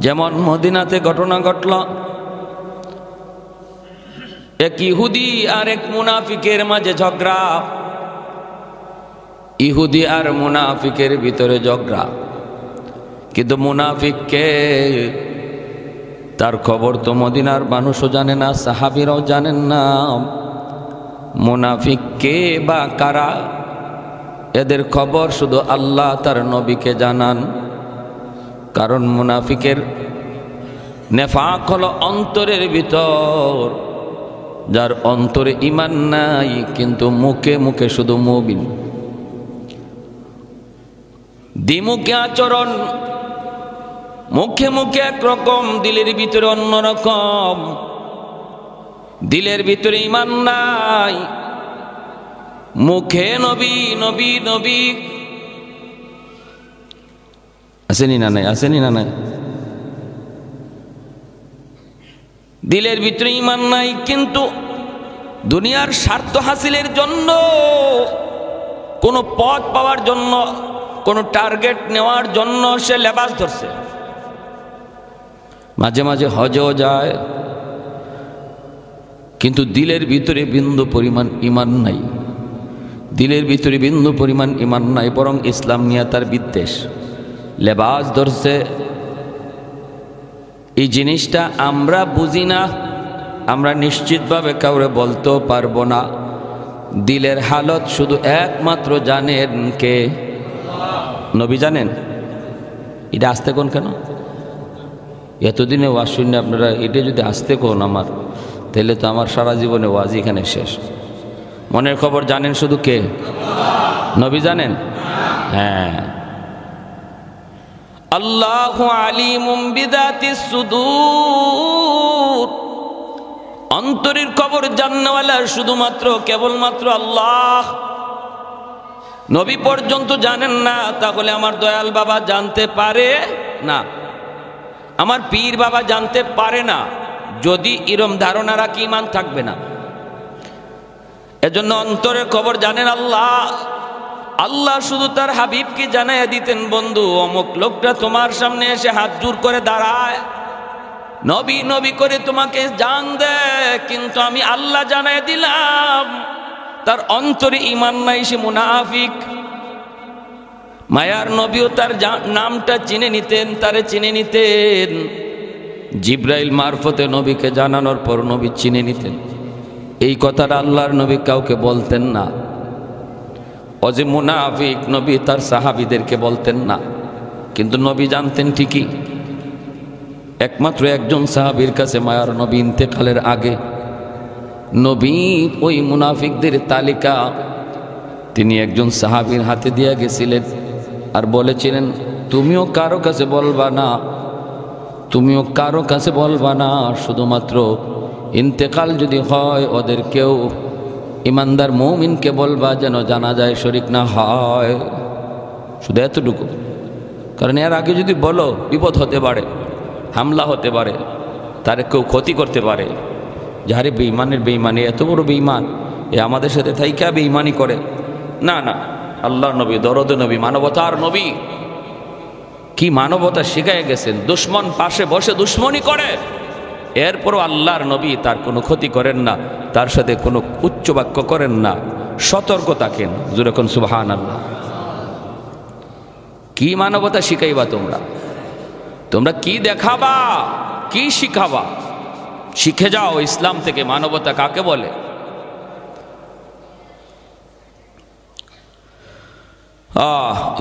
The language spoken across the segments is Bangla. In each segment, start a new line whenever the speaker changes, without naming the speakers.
যেমন মদিনাতে ঘটনা ঘটল, এক ইহুদি আর এক মুনাফিকের মাঝে ঝগড়া। ইহুদি আর মুনাফিকের ভিতরে ঝগড়া, কিন্তু মুনাফিককে তার খবর তো মদিনার মানুষও জানে না, সাহাবীরাও জানেন না। মুনাফিক কে বা কারা, এদের খবর শুধু আল্লাহ তার নবীকে জানান। কারণ মুনাফিকের নেফাক হলো অন্তরের ভিতর, যার অন্তরে ঈমান নাই কিন্তু মুখে মুখে শুধু মুমিন। দ্বিমুখী আচরণ, মুখে মুখে একরকম, দিলের ভিতরে অন্যরকম। দিলের ভিতরে ঈমান নাই, মুখে নবী নবী নবী। আসেনি না নাই? আসেনি না নাই? দিলের ভিতরে ঈমান নাই, কিন্তু দুনিয়ার স্বার্থ হাসিলের জন্য, কোনো পথ পাওয়ার জন্য, কোনো টার্গেট নেওয়ার জন্য সে লেবাস ধরছে। মাঝে মাঝে হজও যায়, কিন্তু দিলের ভিতরে বিন্দু পরিমাণ ঈমান নাই। দিলের ভিতরে বিন্দু পরিমাণ ঈমান নাই, বরং ইসলাম নিয়ে তার বিদ্বেষ। লেবাস ধরছে। এই জিনিসটা আমরা বুঝি না, আমরা নিশ্চিতভাবে কাউরে বলতেও পারবো না। দিলের হালত শুধু একমাত্র জানেন কে? নবী জানেন। এটা আসতে কোন কেন? এতদিনে ওয়াজ শুনে আপনারা এটা যদি আসতে কোন আমার, তাহলে তো আমার সারা জীবনে ওয়াজ এখানে শেষ। মনের খবর জানেন শুধু কে? নবী জানেন। হ্যাঁ, আল্লাহু আলিমুম বিযাতিস সুদূর। অন্তরের খবর জাননেওয়ালা শুধুমাত্র কেবলমাত্র আল্লাহ। নবী পর্যন্ত জানেন না, তাহলে আমার দয়াল বাবা জানতে পারে না, আমার পীর বাবা জানতে পারে না। যদি এরম ধারণা রাখি, ঈমান থাকবে না। এজন্য অন্তরের খবর জানেন আল্লাহ। আল্লাহ শুধু তার হাবিবকে জানাইয়া দিতেন, বন্ধু অমুক লোকটা তোমার সামনে এসে হাত জোর করে দাঁড়ায়, নবী নবী করে তোমাকে জান দেয়, কিন্তু আমি আল্লাহ জানাইয়া দিলাম তার অন্তরে ঈমান নাই, সে মুনাফিক। মায়ার নবীও তার নামটা চিনে নিতেন, তারে চিনে নিতেন। জিব্রাইল মারফতে নবীকে জানানোর পর নবী চিনে নিতেন। এই কথাটা আল্লাহর নবী কাউকে বলতেন না। ও যে মুনাফিক, নবী তার সাহাবীদেরকে বলতেন না, কিন্তু নবী জানতেন ঠিকই। একমাত্র একজন সাহাবীর কাছে মায়ার নবী ইন্তেকালের আগে নবী ওই মুনাফিকদের তালিকা তিনি একজন সাহাবীর হাতে দিয়ে গেছিলেন, আর বলেছিলেন তুমিও কারো কাছে বলবা না, তুমিও কারো কাছে বলবা না, শুধুমাত্র ইন্তেকাল যদি হয় ওদের কেউ ইমানদার মুমিনকে বলবা, যেন জানাজায় শরীক না হয়। শুধু এতটুকু। কারণ এর আগে যদি বলো বিপদ হতে পারে, হামলা হতে পারে, তার কেউ ক্ষতি করতে পারে। যাহারে বেঈমানের বেঈমানি, এত বড় বেঈমান, এ আমাদের সাথে থাইকা বেঈমানি করে। না না, আল্লাহর নবী দরদে নবী, মানবতার নবী, কি মানবতা শিখায় গেছেন। দুশ্মন পাশে বসে দুশ্মনী করে, এরপরও আল্লাহর নবী তার কোনো ক্ষতি করেন না, তার সাথে কোনো উচ্চ বাক্য করেন না, সতর্ক থাকেন। যেরকম সুবহানাল্লাহ। কি মানবতা শিখাইবা তোমরা? তোমরা কি দেখাবা, কি শিখাবা? শিখে যাও ইসলাম থেকে মানবতা কাকে বলে।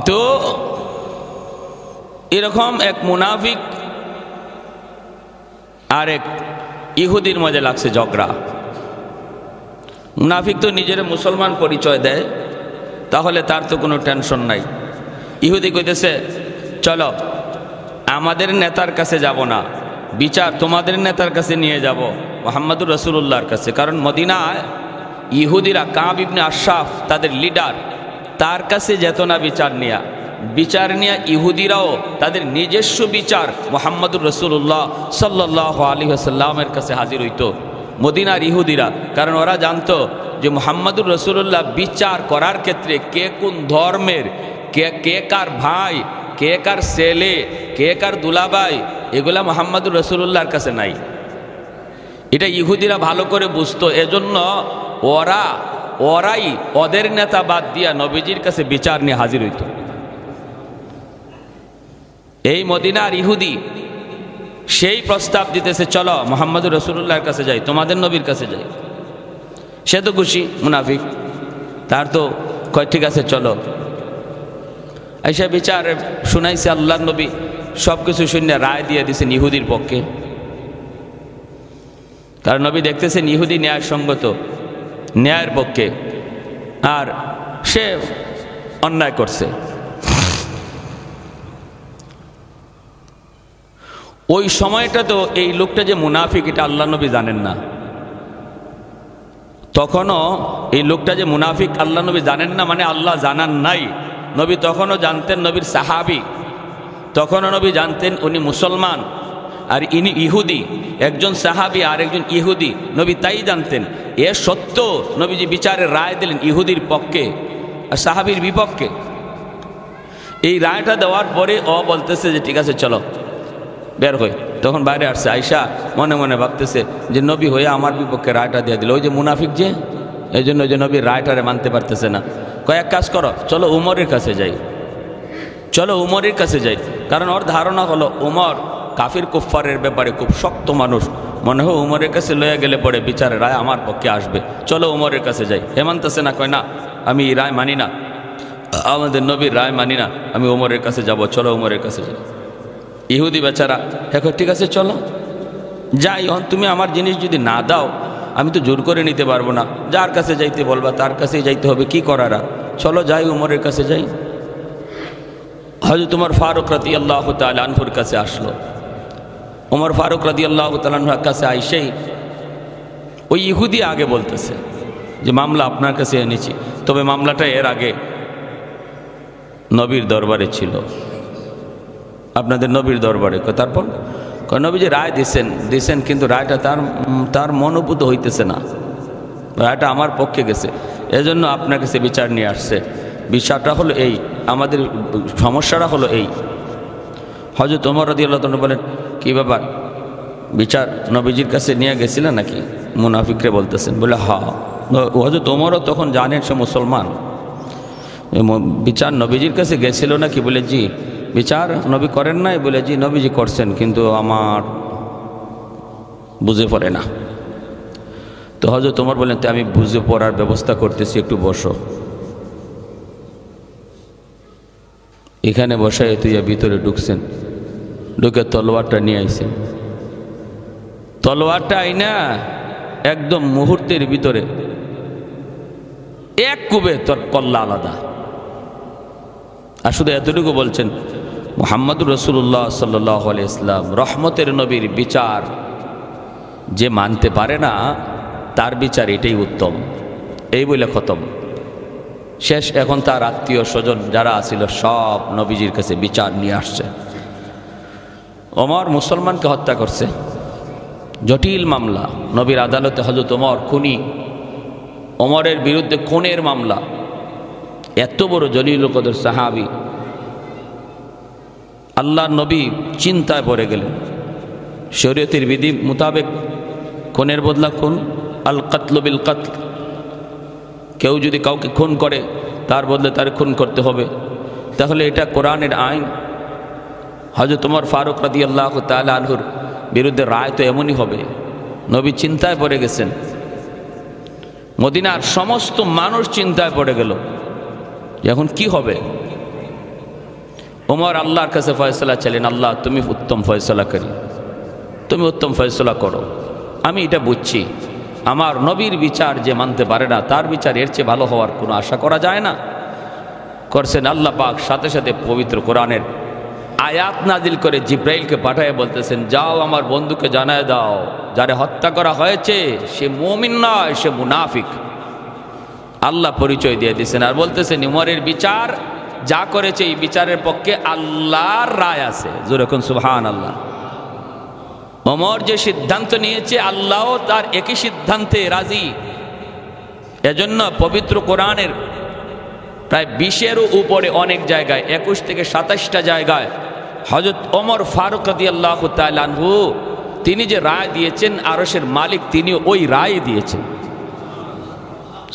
তো এরকম এক মুনাফিক আর এক ইহুদির মধ্যে লাগছে ঝগড়া। মুনাফিক তো নিজের মুসলমান পরিচয় দেয়, তাহলে তার তো কোনো টেনশন নাই। ইহুদি কইতেছে চলো আমাদের নেতার কাছে যাব না, বিচার তোমাদের নেতার কাছে নিয়ে যাব, মুহাম্মদুর রাসূলুল্লাহর কাছে। কারণ মদিনায় ইহুদিরা কাব ইবনে আশরাফ তাদের লিডার, তার কাছে যেত না বিচার নিয়া ইহুদিরাও তাদের নিজস্ব বিচার মুহাম্মদুর রাসূলুল্লাহ সাল্লাল্লাহু আলাইহি ওয়াসাল্লামের কাছে হাজির হইতো মদিনার ইহুদিরা। কারণ ওরা জানতো যে মুহাম্মদুর রাসূলুল্লাহ বিচার করার ক্ষেত্রে কে কোন ধর্মের, কে কার ভাই, কে কার ছেলে, কে কার দুলাভাই, এগুলা মুহাম্মদুর রাসূলুল্লাহর কাছে নাই। এটা ইহুদিরা ভালো করে বুঝতো, এজন্য ওরাই ওদের নেতা বাদ দিয়া নবীজির কাছে বিচার নিয়ে হাজির হইত। এই মদিনার ইহুদি সেই প্রস্তাব দিতেছে, চলো মুহাম্মদুর রাসূলুল্লাহর কাছে যাই, তোমাদের নবীর কাছে যাই। সে তো খুশি মুনাফিক, তার তো কয় ঠিক আছে চলো। এসে বিচার শুনাইছে, আল্লাহর নবী সব কিছু শুনে রায় দিয়ে দিয়েছেন ইহুদির পক্ষে। কারণ নবী দেখতেছেন ইহুদি ন্যায়সঙ্গত, ন্যায়ের পক্ষে, আর সে অন্যায় করছে। ওই সময়টা তো এই লোকটা যে মুনাফিক এটা আল্লাহ নবী জানেন না। তখনও এই লোকটা যে মুনাফিক আল্লাহ নবী জানেন না, মানে আল্লাহ জানান নাই। নবী তখনও জানতেন নবীর সাহাবি, তখনও নবী জানতেন উনি মুসলমান আর ইনি ইহুদি, একজন সাহাবি আর একজন ইহুদি, নবী তাই জানতেন। এ সত্য নবীজি বিচারের রায় দিলেন ইহুদির পক্ষে আর সাহাবির বিপক্ষে। এই রায়টা দেওয়ার পরে ও বলতেছে যে ঠিক আছে চলো বের হই। তখন বাইরে আসছে, আয়সা মনে মনে ভাবতেছে যে নবী হয়ে আমার বিপক্ষে রায়টা দিয়ে দিল, ওই যে মুনাফিক যে, এই জন্য যে নবীর রায়টারে মানতে পারতেছে না। কয়েক কাজ করো, চলো উমরের কাছে যাই, চলো উমরের কাছে যাই। কারণ ওর ধারণা হলো উমর কাফির কুফফারের ব্যাপারে খুব শক্ত মানুষ, মনে হয় উমরের কাছে লয়ে গেলে পরে বিচারের রায় আমার পক্ষে আসবে, চলো উমরের কাছে যাই। এ মানতেছে না, কয় না আমি এই রায় মানি না, আমাদের নবীর রায় মানি না, আমি উমরের কাছে যাব, চলো উমরের কাছে যাই। ইহুদি বেচারা এখন ঠিক আছে চলো যাই, তুমি আমার জিনিস যদি না দাও আমি তো জোর করে নিতে পারবো না, যার কাছে যাইতে বলবা তার কাছেই যাইতে হবে, কি করার, চলো যাই উমরের কাছে যাই। হযরত উমর ফারুক রাদিয়াল্লাহু তাআলা আনহুর কাছে আসলো। উমর ফারুক রাদিয়াল্লাহু তাআলা আনহুর কাছে আইসেই ওই ইহুদি আগে বলতেছে যে মামলা আপনার কাছে এনেছি, তবে মামলাটা এর আগে নবীর দরবারে ছিল, আপনাদের নবীর দরবারে। তারপর নবী যে রায় দিছেন কিন্তু রায়টা তার মনোভূত হইতেছে না, রায়টা আমার পক্ষে গেছে, এজন্য আপনার কাছে বিচার নিয়ে আসছে। বিচারটা হলো এই, আমাদের সমস্যাটা হলো এই। হযরত ওমর রাদিয়াল্লাহু তাআলা বলেন, কি ব্যাপার, বিচার নবীজির কাছে নিয়ে গেছিলেন নাকি? মুনাফিকরে বলতেছেন। বলে হ্যাঁ। হযরত ওমরও তখন জানেন সে মুসলমান। বিচার নবীজির কাছে গেছিল নাকি? বলে জি। বিচার নবী করেন নাই? বলে জি নবীজি করছেন, কিন্তু আমার বুঝে পড়ে না। তো হযরত ওমর বলেন, তো আমি বুঝে পড়ার ব্যবস্থা করতেছি, একটু বসো। এখানে বসায় তুই ভিতরে ঢুকছেন, ঢুকে তলোয়ারটা নিয়ে আইছেন। তলোয়ারটা আইনা একদম মুহূর্তের ভিতরে এক কুবে তোর কল্লা আলাদা। আর শুধু এতটুকু বলছেন, মুহাম্মদুর রাসূলুল্লাহ সাল্লাল্লাহু আলাইহি ওয়াসাল্লাম রহমতের নবীর বিচার যে মানতে পারে না তার বিচার এটাই উত্তম, এই বলে খতম শেষ। এখন তার আত্মীয় স্বজন যারা আছিল সব নবীজির কাছে বিচার নিয়ে আসছে। ওমর মুসলমানকে হত্যা করছে, জটিল মামলা, নবীর আদালতে হযরত ওমর খুনি, ওমরের বিরুদ্ধে খুনের মামলা। এত বড় জলিল কদর সাহাবী, আল্লাহর নবী চিন্তায় পড়ে গেলেন। শরীয়তের বিধি মোতাবেক খুনের বদলা খুন, আল কাতলু বিল কাতল, কেউ যদি কাউকে খুন করে তার বদলে তার খুন করতে হবে, তাহলে এটা কোরআনের আইন। হযরত ওমর ফারুক রাদিয়াল্লাহু তাআলা আনহুর বিরুদ্ধে রায় তো এমনই হবে। নবী চিন্তায় পড়ে গেছেন, মদিনার সমস্ত মানুষ চিন্তায় পড়ে গেল এখন কি হবে। ওমর আল্লাহর কাছে ফয়সালা চাইলেন, আল্লাহ তুমি উত্তম ফয়সালা করি, তুমি উত্তম ফয়সালা করো। আমি এটা বুঝছি, আমার নবীর বিচার যে মানতে পারে না তার বিচার এর চেয়ে ভালো হওয়ার কোনো আশা করা যায় না। করছেন আল্লাহ পাক সাথে সাথে পবিত্র কোরআনের আয়াত নাজিল করে জিব্রাইলকে পাঠায় বলতেছেন, যাও আমার বন্ধুকে জানায় দাও যারে হত্যা করা হয়েছে সে মুমিন নয়, সে মুনাফিক। আল্লাহ পরিচয় দিয়ে দিয়েছেন আর বলতেছেন উমরের বিচার যা করেছে এই বিচারের পক্ষে আল্লাহর রায় আছে। জোরে কোন সুবহানাল্লাহ। ওমর যে সিদ্ধান্ত নিয়েছে আল্লাহও তার একই সিদ্ধান্তে রাজি। এজন্য পবিত্র কোরআনের প্রায় 20-এরও উপরে অনেক জায়গায়, 21 থেকে 27টা জায়গায় হযরত ওমর ফারুক রাদিয়াল্লাহু তাআলা আনহু তিনি যে রায় দিয়েছেন, আরশের মালিক তিনি ওই রায় দিয়েছেন।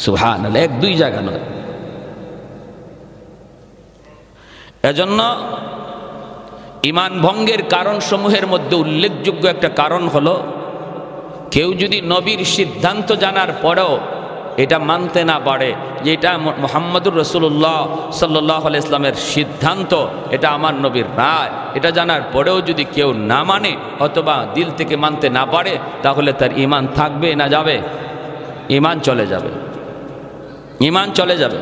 সুবহানাল্লাহ, 1-2 জায়গা নয়। এজন্য ঈমান ভঙ্গের কারণ সমূহের মধ্যে উল্লেখযোগ্য একটা কারণ হলো, কেউ যদি নবীর সিদ্ধান্ত জানার পরেও এটা মানতে না পারে যে এটা মুহাম্মদুর রাসূলুল্লাহ সাল্লাল্লাহু আলাইহি ইসলামের সিদ্ধান্ত, এটা আমার নবীর রায়, এটা জানার পরেও যদি কেউ না মানে অথবা দিল থেকে মানতে না পারে, তাহলে তার ঈমান থাকবে না যাবে? ঈমান চলে যাবে, ঈমান চলে যাবে,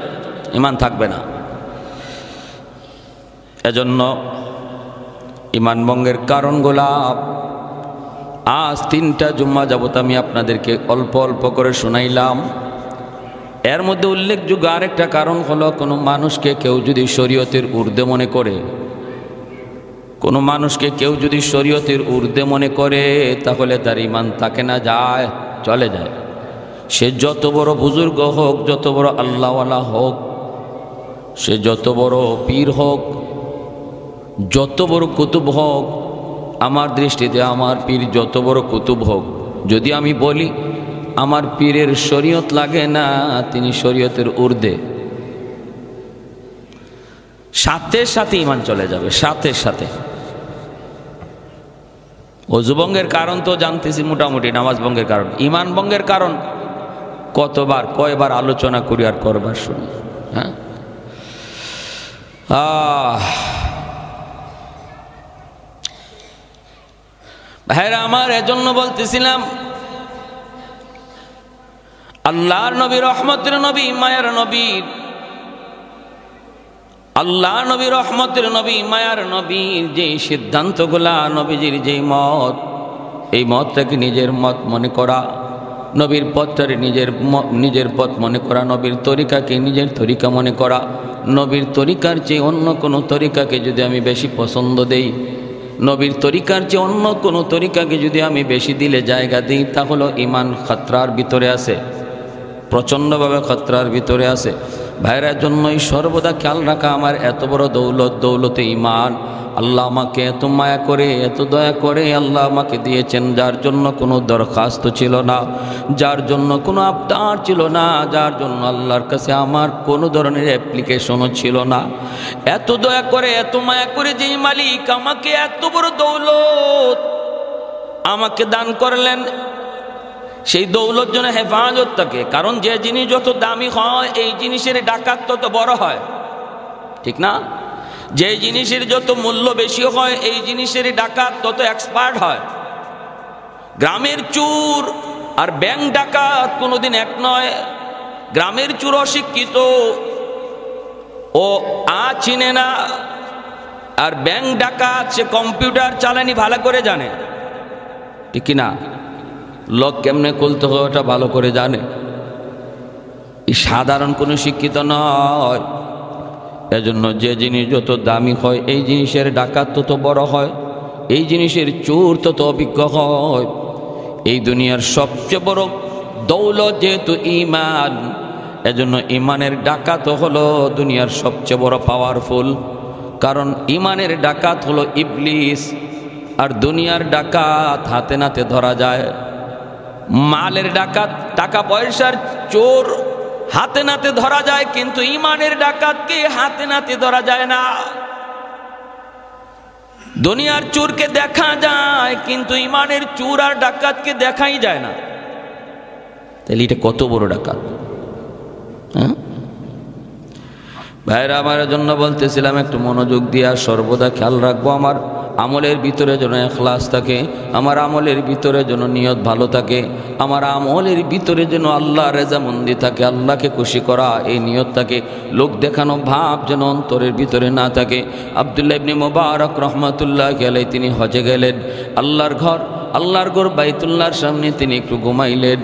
ঈমান থাকবে না। এজন্য ঈমান ভঙ্গের কারণগুলা আজ 3টা জুম্মা যাবত আমি আপনাদেরকে অল্প অল্প করে শুনাইলাম। এর মধ্যে উল্লেখযোগ্য আরেকটা কারণ হলো, কোনো মানুষকে কেউ যদি শরীয়তের ঊর্ধ্বে মনে করে, কোনো মানুষকে কেউ যদি শরীয়তের ঊর্ধ্বে মনে করে, তাহলে তার ঈমান থাকে না, যায়, চলে যায়। সে যত বড় বুজুর্গ হোক, যত বড় আল্লাহওয়ালা হোক, সে যত বড় পীর হোক, যত বড় কুতুব হোক, আমার দৃষ্টিতে আমার পীর যত বড় কুতুব হোক, যদি আমি বলি আমার পীরের শরীয়ত লাগে না, তিনি শরীয়তের ঊর্ধ্বে, সাথে সাথে ঈমান চলে যাবে, সাথে সাথে। ওযু ভঙ্গের কারণ তো জানতেছি মোটামুটি, নামাজ ভঙ্গের কারণ, ঈমান ভঙ্গের কারণ কতবার কয়বার আলোচনা করি আর করবার শুনি। হ্যাঁ, ভাইরা আমার, এজন্য বলতেছিলাম আল্লাহর নবী, রহমতের নবী, মায়ার নবী, আল্লাহ নবী, রহমতের নবী, মায়ার নবী, যে সিদ্ধান্তগুলা, নবীজির যেই মত, এই মতটাকে নিজের মত মনে করা, নবীর পথটাকে নিজের পথ মনে করা, নবীর তরিকাকে নিজের তরিকা মনে করা, নবীর তরিকার চেয়ে অন্য কোনো তরিকাকে যদি আমি বেশি পছন্দ দেই, নবীর তরিকার চেয়ে অন্য কোনো তরিকাকে যদি আমি বেশি দিলে জায়গা দিই, তাহলে ঈমান খতরার ভিতরে আছে, প্রচণ্ডভাবে খতরার ভিতরে আছে। ভাইরা, জন্যই সর্বদা খেয়াল রাখা, আমার এত বড় দৌলত, দৌলতে ঈমান, আল্লাহ আমাকে এত মায়া করে, এত দয়া করে আল্লাহ আমাকে দিয়েছেন, যার জন্য কোনো দরখাস্ত ছিল না, যার জন্য কোনো আবদার ছিল না, যার জন্য আল্লাহর কাছে আমার কোনো ধরনের অ্যাপ্লিকেশনও ছিল না। এত দয়া করে, এত মায়া করে যেই মালিক আমাকে এত বড় দৌলত আমাকে দান করলেন, সেই দৌলত যেন হেফাজত থাকে। কারণ যে জিনিস যত দামি হয়, এই জিনিসের ডাকাত তত বড় হয়, ঠিক না? যে জিনিসের যত মূল্য বেশি হয়, এই জিনিসের ডাকাত তত এক্সপার্ট হয়। গ্রামের চুর আর ব্যাংক ডাকাত কোনোদিন এক নয়। গ্রামের চুর অশিক্ষিত, ও চিনে না, আর ব্যাংক ডাকাত সে কম্পিউটার চালানি ভালো করে জানে, ঠিক না? লক কেমনে খুলতে হয় ওটা ভালো করে জানে। এই সাধারণ কোনো শিক্ষিত নয়। এজন্য যে জিনিস যত দামি হয়, এই জিনিসের ডাকাত তত বড় হয়, এই জিনিসের চোর তত অভিজ্ঞ হয়। এই দুনিয়ার সবচেয়ে বড় দৌলত যেহেতু ঈমান, এজন্য ঈমানের ডাকাত হলো দুনিয়ার সবচেয়ে বড় পাওয়ারফুল। কারণ ঈমানের ডাকাত হলো ইবলিস, আর দুনিয়ার ডাকাত হাতে নাতে ধরা যায়। মালের ডাকাত, টাকা পয়সার চোর হাতে নাতে ধরা যায়, কিন্তু ঈমানের ডাকাতকে হাতে নাতে ধরা যায় না। দুনিয়ার চোরকে দেখা যায়, কিন্তু ঈমানের চোর আর ডাকাতকে দেখাই যায় না। তাহলে এটা কত বড় ডাকাত! হ্যাঁ ভাইরা, আমার জন্য বলতেছিলাম একটু মনোযোগ দিয়া সর্বদা খেয়াল রাখবো, আমার আমলের ভিতরে যেন ইখলাস থাকে, আমার আমলের ভিতরে যেন নিয়ত ভালো থাকে, আমার আমলের ভিতরে যেন আল্লাহ রেজামন্দি থাকে, আল্লাহকে খুশি করা এই নিয়ত থাকে, লোক দেখানো ভাব যেন অন্তরের ভিতরে না থাকে। আব্দুল্লাহ ইবনে মুবারক রহমাতুল্লাহি আলাইহি তিনি হজে গেলেন, আল্লাহর ঘর আল্লাহর ঘর বাইতুল্লাহর সামনে তিনি একটু ঘুমাইলেন।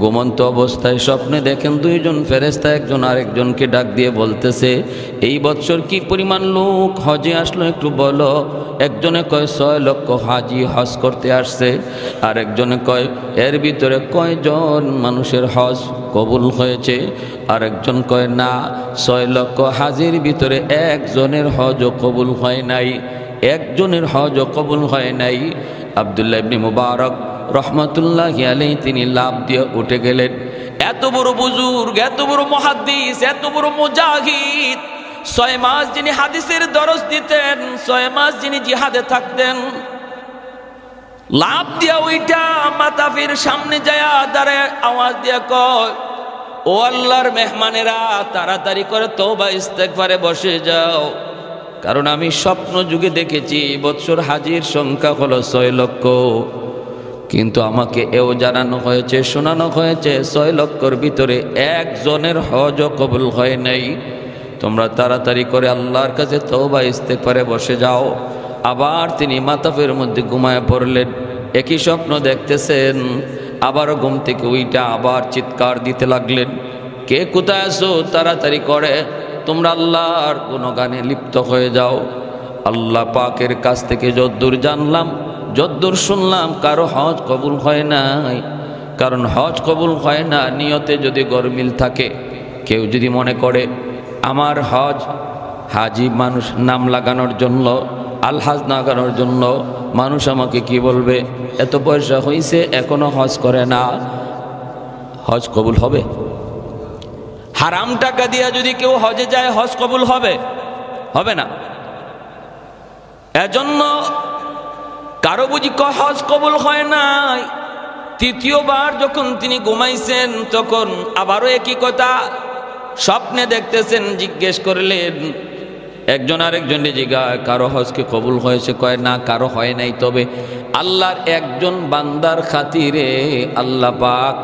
ঘুমন্ত অবস্থায় স্বপ্নে দেখেন দুইজন ফেরেশতা একজন আরেকজনকে ডাক দিয়ে বলতেছে, এই বছর কি পরিমাণ লোক হজে আসলো একটু বলো। একজনে কয় 6 লক্ষ হাজি হজ করতে আসছে, আর একজনে কয় এর ভিতরে কয়জন মানুষের হজ কবুল হয়েছে, আর একজন কয় না 6 লক্ষ হাজির ভিতরে একজনের হজও কবুল হয় নাই, একজনের হজও কবুল হয় নাই। আব্দুল্লাহ ইবনে মুবারক রহমাতুল্লাহি আলাইহি তিনি লাফ দিয়ে উঠে গেলেন। এত বড় বুজুর্গ, এত বড় মুহাদ্দিস, এত বড় মুজাহিদ, 6 মাস যিনি হাদিসের দরস দিতেন, 6 মাস যিনি জিহাদে থাকতেন, লাফ দিয়া ওইটা মাতাফির সামনে যায়া দাঁড়ায় আওয়াজ দিয়া কয়, ও আল্লাহর মেহমানেরা তাড়াতাড়ি করে তওবা ইস্তেগফারে বসে যাও, কারণ আমি স্বপ্ন যুগে দেখেছি বৎসর হাজির সংখ্যা হলো 6 লক্ষ, কিন্তু আমাকে এও জানানো হয়েছে, শোনানো হয়েছে 6 লক্ষর ভিতরে একজনের হজও কবুল হয় নাই। তোমরা তাড়াতাড়ি করে আল্লাহর কাছে তওবা ইস্তেগফারে বসে যাও। আবার তিনি মাতাফের মধ্যে ঘুমায় পড়লেন। একই স্বপ্ন দেখতেছেন, আবারও ঘুম থেকে ওইটা আবার চিৎকার দিতে লাগলেন, কে কোথায় আছো, তাড়াতাড়ি করে তোমরা আল্লাহর গুণগানে লিপ্ত হয়ে যাও। আল্লাহ পাকের কাছ থেকে যদ্দূর জানলাম, যদ্দূর শুনলাম, কারো হজ কবুল হয় নাই। কারণ হজ কবুল হয় না নিয়তে যদি গরমিল থাকে। কেউ যদি মনে করে আমার হজ হাজি মানুষ নাম লাগানোর জন্য, আলহাজ লাগানোর জন্য, মানুষ আমাকে কি বলবে, এত পয়সা হয়েছে এখনো হজ করে না, হজ কবুল হবে? হারাম টাকা দিয়া যদি কেউ হজে যায় হজ কবুল হবে? হবে না। এজন্য কারো বুঝি হজ কবুল হয় নাই। তৃতীয়বার যখন তিনি ঘুমাইছেন তখন আবারও একই কথা স্বপ্নে দেখতেছেন। জিজ্ঞেস করলেন, একজন আরেকজনে জিজ্ঞাসা, কারো হজ কি কবুল হয়েছে? কয় না, কারো হয় নাই, তবে আল্লাহর একজন বান্দার খাতিরে আল্লাহ পাক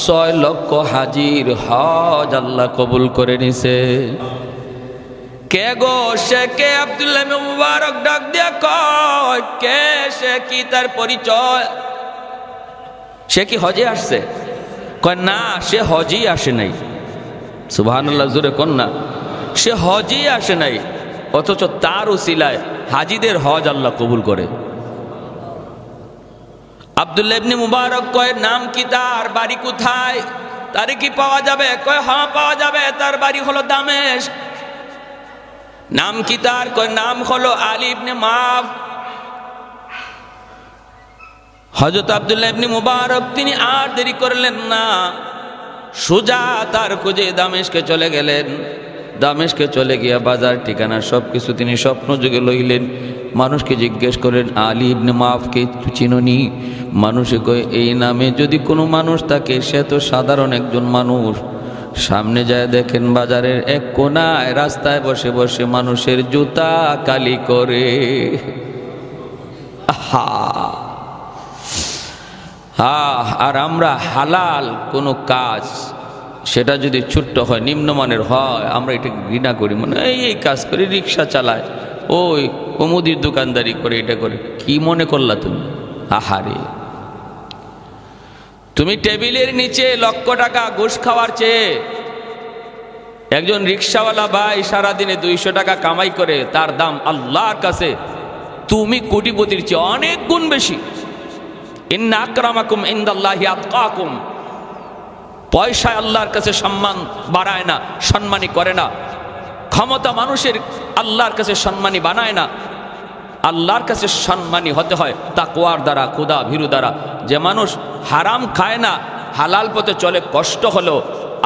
6 লক্ষ হাজির হজ আল্লাহ কবুল করে নিছে। কে গো সে কে? আব্দুল্লাহ ইবনে মুবারক ডাক দিয়া কয়, কে সে, কি তার পরিচয়? সে কি হজে আসছে? কয় না, সে হজই আসে নাই। সুবহানাল্লাহ, জোরে কোন না। সে হজই আসে নাই, অথচ তার উসিলায় হাজিদের হজ আল্লাহ কবুল করে। আব্দুল্লাহ ইবনে মুবারক কয়, নাম কি তার? বাড়ি কোথায়? তারে কি পাওয়া যাবে? কয় হ্যাঁ পাওয়া যাবে, তার বাড়ি হলো দামেস্ক। নাম কি তার? কয় নাম হলো আলী ইবনে মাফ। হযরত আব্দুল্লাহ ইবনে মুবারক তিনি আর দেরি করলেন না, সোজা তার খুঁজে দামেস্কে চলে গেলেন। দামেস্কে চলে গিয়া বাজার ঠিকানা সবকিছু তিনি স্বপ্ন যুগে লইলেন। মানুষকে জিজ্ঞেস করেন, আলী ইবনে মাফকে চিনোনি? মানুষে কয়, এই নামে যদি কোনো মানুষ থাকে সে তো সাধারণ একজন মানুষ। সামনে যায় দেখেন বাজারের এক কোনায় রাস্তায় বসে বসে মানুষের জুতা কালি করে। আর আমরা হালাল কোনো কাজ, সেটা যদি ছোট্ট হয়, নিম্নমানের হয়, আমরা এটা ঘৃণা করি। মানে এই কাজ করে, রিক্সা চালায়, ওই মুদির দোকানদারি করে, এটা করে। কি মনে করলা তুমি? আহারে, তুমি টেবিলের নিচে লক্ষ টাকা ঘুষ খাওয়ার চেয়ে একজন রিক্সাওয়ালা ভাই সারাদিনে 200 টাকা কামাই করে, তার দাম আল্লাহর কাছে তুমি কোটিপতির চেয়ে অনেক গুণ বেশি। ইন্না আকরামাকুম ইনদাল্লাহি আতকাকুম। পয়সা আল্লাহর কাছে সম্মান বাড়ায় না, সম্মানী করে না। ক্ষমতা মানুষের আল্লাহর কাছে সম্মানী বানায় না। আল্লাহর কাছে সম্মানী হতে হয় তাকওয়ার দ্বারা, খোদা ভীরু দ্বারা। যে মানুষ হারাম খায় না, হালাল পথে চলে, কষ্ট হলো,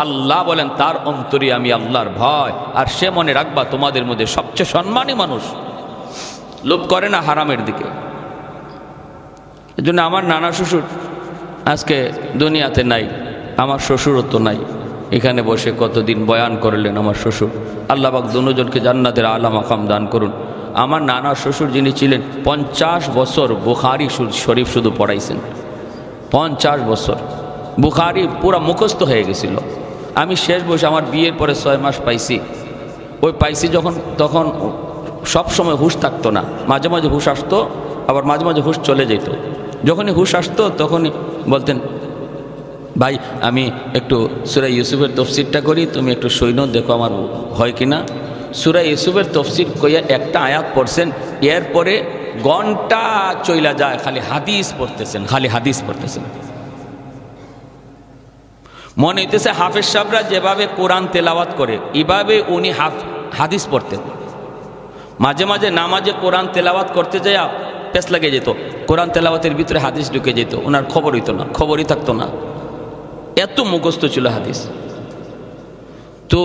আল্লাহ বলেন তার অন্তরে আমি আল্লাহর ভয়। আর সে মনে রাখবা তোমাদের মধ্যে সবচেয়ে সম্মানী মানুষ লোভ করে না হারামের দিকে। এজন্য আমার নানা শ্বশুর আজকে দুনিয়াতে নাই, আমার শ্বশুরও তো নাই। এখানে বসে কতদিন বয়ান করলেন আমার শ্বশুর। আল্লাহ পাক দুজনকে জান্নাতের আলা মাকাম দান করুন। আমার নানা শ্বশুর যিনি ছিলেন 50 বছর বুখারী শরীফ শুধু পড়াইছেন। 50 বছর বুখারী পুরা মুখস্থ হয়ে গেছিল। আমি শেষ বয়সে আমার বিয়ের পরে 6 মাস পাইছি। ওই পাইছি যখন, তখন সব সময় হুঁশ থাকতো না, মাঝে মাঝে হুঁশ আসতো, আবার মাঝে মাঝে হুঁশ চলে যেত। যখনই হুশ আসতো তখনই বলতেন, ভাই আমি একটু সূরা ইউসুফের তফসিরটা করি, তুমি একটু সৈন্য দেখো আমার হয় কিনা। সূরা ইউসুফের তফসির কইয়া একটা আয়াত পড়ছেন, এরপরে ঘন্টা চইলা যায় খালি হাদিস পড়তেছেন, খালি হাদিস পড়তেছেন। মনে হইতেছে হাফেজ সাহেবরা যেভাবে কোরআন তেলাওয়াত করে এভাবে উনি হাদিস পড়তেন। মাঝে মাঝে নামাজে কোরআন তেলাওয়াত করতে যায় পেছ লাগে যেত, কোরআন তেলাওয়াতের ভিতরে হাদিস ঢুকে যেত, ওনার খবর হইতো না, খবরই থাকতো না, এত মুখস্থ ছিল হাদিস। তো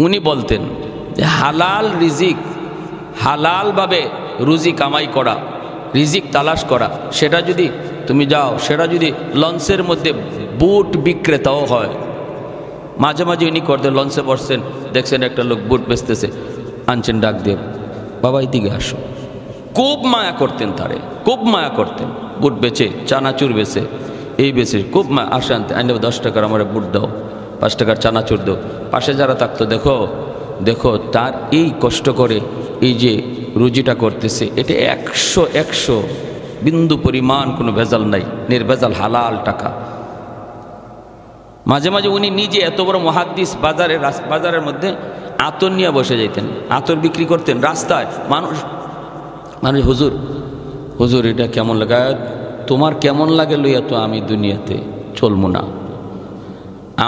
উনি বলতেন যে হালাল রিজিক, হালালভাবে রুজি কামাই করা, রিজিক তালাশ করা, সেটা যদি তুমি যাও, সেটা যদি লঞ্চের মধ্যে বুট বিক্রেতাও হয়। মাঝে মাঝে উনি করতেন, লঞ্চে বসছেন, দেখছেন একটা লোক বুট বেচতেছে, আনছেন ডাক দিয়ে, বাবা এদিকে আসো। খুব মায়া করতেন তারে, খুব মায়া করতেন। বুট বেচে, চানাচুর বেচে, এই বেচে খুব মায়া, আসে আনতে, আনলে 10 টাকার আমার বুট দাও, 5 টাকার চানাচুর দাও। পাশে যারা থাকতো, দেখো দেখো তার এই কষ্ট করে এই যে রুজিটা করতেছে, এটা 100 বিন্দু পরিমাণ কোনো ভেজাল নাই, নির্ভেজাল হালাল টাকা। মাঝে মাঝে উনি নিজে এত বড় মুহাদ্দিস, বাজারের মধ্যে আতর নিয়ে বসে যাইতেন, আতর বিক্রি করতেন রাস্তায়। মানুষ হুজুর হুজুর এটা কেমন লাগে, তোমার কেমন লাগে লইয়া তো আমি দুনিয়াতে চলবো না,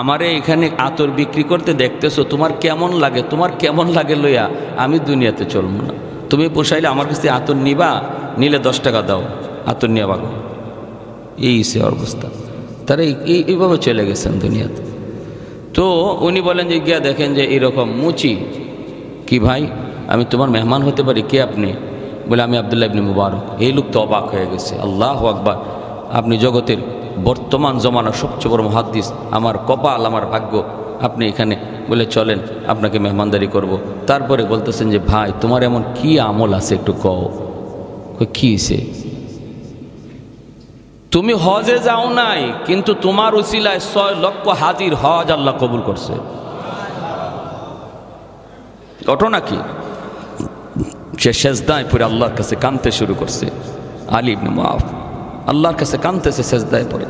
আমারে এখানে আতর বিক্রি করতে দেখতেছো, তোমার কেমন লাগে, তোমার কেমন লাগে লইয়া আমি দুনিয়াতে চলবো না। তুমি পোষাইলে আমার কাছে আতর নিবা, নিলে 10 টাকা দাও, আতর নিয়ে বাগো। এই সে অবস্থা, তারা এইভাবে চলে গেছেন দুনিয়াতে। তো উনি বলেন যে গিয়া দেখেন যে এরকম মুচি, কি ভাই আমি তোমার মেহমান হতে পারি, কে আপনি? বলে আমি আব্দুল্লাহ ইবনে মুবারক। এই লোক তো অবাক হয়ে গেছে, আল্লাহু আকবার, আপনি জগতের বর্তমান জমানার সবচেয়ে বড় মুহাদ্দিস, আমার কপাল, আমার ভাগ্য, আপনি এখানে। বলে চলেন আপনাকে মেহমানদারি করব। তারপরে বলতেছেন যে ভাই তোমার এমন কি আমল আছে একটু কও। কি সে? তুমি হজে যাও নাই, কিন্তু তোমার উসিলায় 6 লক্ষ হাজির হজ আল্লাহ কবুল করছে। ঘটনা কি? সে সেজদায় পড়ে আল্লাহর কাছে কাঁদতে শুরু করছে। আলী ইবনে মুআফ আল্লাহর কাছে কাঁদতেছে সেজদায় পড়ে,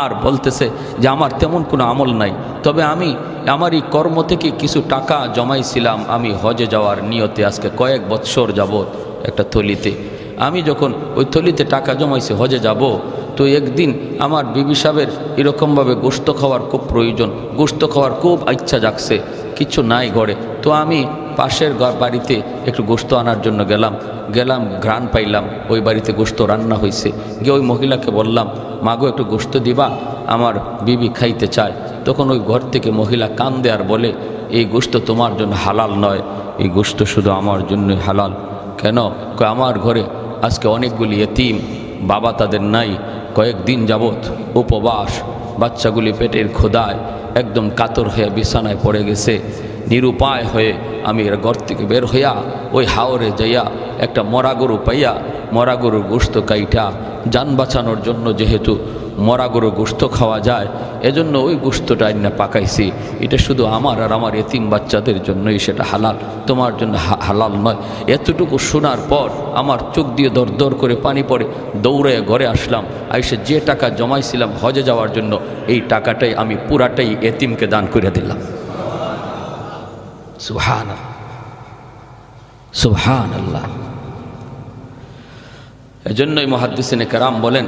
আর বলতেছে যে আমার তেমন কোনো আমল নাই, তবে আমি আমার এই কর্ম থেকে কিছু টাকা জমাইছিলাম আমি হজে যাওয়ার নিয়তে। আজকে কয়েক বৎসর যাবত একটা থলিতে, আমি যখন ওই থলিতে টাকা জমাইছি হজে যাব, তো একদিন আমার বিবি সাহেবের এরকমভাবে গোশত খাওয়ার খুব প্রয়োজন, গোশত খাওয়ার খুব ইচ্ছা জাগছে, কিছু নাই ঘরে। তো আমি পাশের বাড়িতে একটু গোশত আনার জন্য গেলাম, ঘ্রাণ পাইলাম, ওই বাড়িতে গোশত রান্না হয়েছে। গিয়ে ওই মহিলাকে বললাম, মাগো একটু গোশত দিবা, আমার বিবি খাইতে চায়। তখন ওই ঘর থেকে মহিলা কান্দে আর বলে, এই গোশত তোমার জন্য হালাল নয়, এই গোশত শুধু আমার জন্যই হালাল। কেন? আমার ঘরে আজকে অনেকগুলি এতিম, বাবা তাদের নাই, কয়েকদিন যাবৎ উপবাস, বাচ্চাগুলি পেটের ক্ষুধায় একদম কাতর হয়ে বিছানায় পড়ে গেছে। নিরুপায় হয়ে আমি এর ঘর থেকে বের হইয়া ওই হাওরে যাইয়া একটা মরা গরু পাইয়া, মরা গরুর গোশত কাইটা, যান বাঁচানোর জন্য যেহেতু মরা গরুর গোশত খাওয়া যায়, এজন্য ওই গোশতটা আইনা পাকাইছি। এটা শুধু আমার আর আমার এতিম বাচ্চাদের জন্যই সেটা হালাল, তোমার জন্য হালাল নয়। এতটুকু শোনার পর আমার চোখ দিয়ে দর দর করে পানি পড়ে, দৌড়ে ঘরে আসলাম। আইসে যে টাকা জমাইছিলাম হজে যাওয়ার জন্য, এই টাকাটাই আমি পুরাটাই এতিমকে দান করে দিলাম। সুবহানাল্লাহ, সুবহানাল্লাহ। এজন্যই মুহাদ্দিসিনে কেরাম বলেন,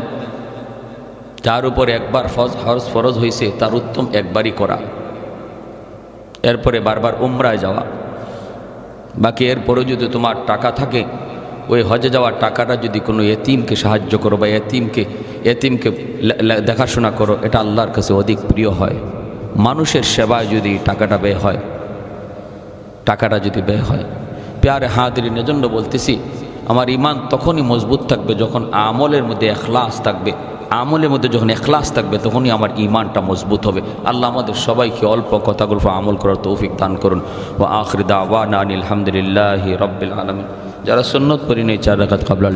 যার উপরে একবার হজ ফরজ হয়েছে তার উত্তম একবারই করা, এরপরে বারবার উমরায় যাওয়া। বাকি এরপরেও যদি তোমার টাকা থাকে, ওই হজে যাওয়ার টাকাটা যদি কোনো এতিমকে সাহায্য করো বা এতিমকে দেখাশোনা করো, এটা আল্লাহর কাছে অধিক প্রিয় হয়। মানুষের সেবায় যদি টাকাটা ব্যয় হয়, প্যারে হাদিরিন, এজন্য বলতেছি আমার ঈমান তখনই মজবুত থাকবে যখন আমলের মধ্যে ইখলাস থাকবে। আমলের মধ্যে যখন ইখলাস থাকবে তখনই আমার ঈমানটা মজবুত হবে। আল্লাহ আমাদের সবাইকে অল্প কথাগুলো আমল করার তৌফিক দান করুন। ওয়া আখির দাওয়ানা আলহামদুলিল্লাহি রাব্বিল আলামিন। যারা সুন্নত পড়ি নেই 4 রাকাত ক্বাবলা